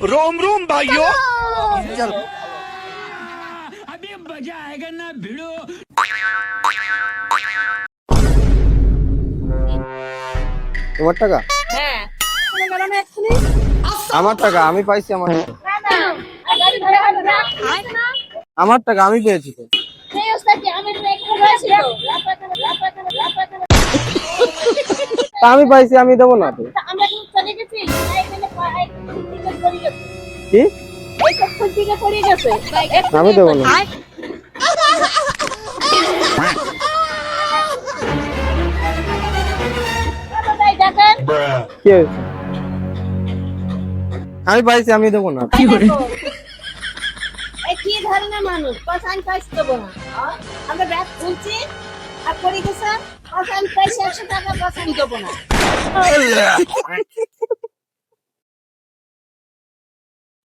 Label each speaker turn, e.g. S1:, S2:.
S1: रोम रोम भाइयों।
S2: चल
S3: अभी मजा आएगा ना भिड़ो।
S2: তোমার টাকা
S4: হ্যাঁ তুমি বলো না এক্ষুনি
S2: আমার টাকা আমি পাইছি আমার টাকা।
S4: না না গাড়ি ভাড়া হবে না
S2: আমার টাকা আমি পেয়েছি তো
S4: সেই ওস্তাদ কি আমি তো একটু রয়েছি তো লাপাতা
S2: তা আমি পাইছি আমি দেবো না তো
S4: আমরা কি চলে গেছি এখানে টিকিট করে গেছে
S2: কি
S4: এই সব টিকিট করে গেছে
S2: আমি দেবো না
S4: তাই দেখেন
S2: কি হয়েছে আমি পাইছি আমি দেবো না
S4: এই কি ধরনের মানুষ পছন্দ পাইছে দেবো না আমরা ব্যাগ খুলছি আর করে গেছে পছন্দ পাইছে 100 টাকা পছন্দ দেবো না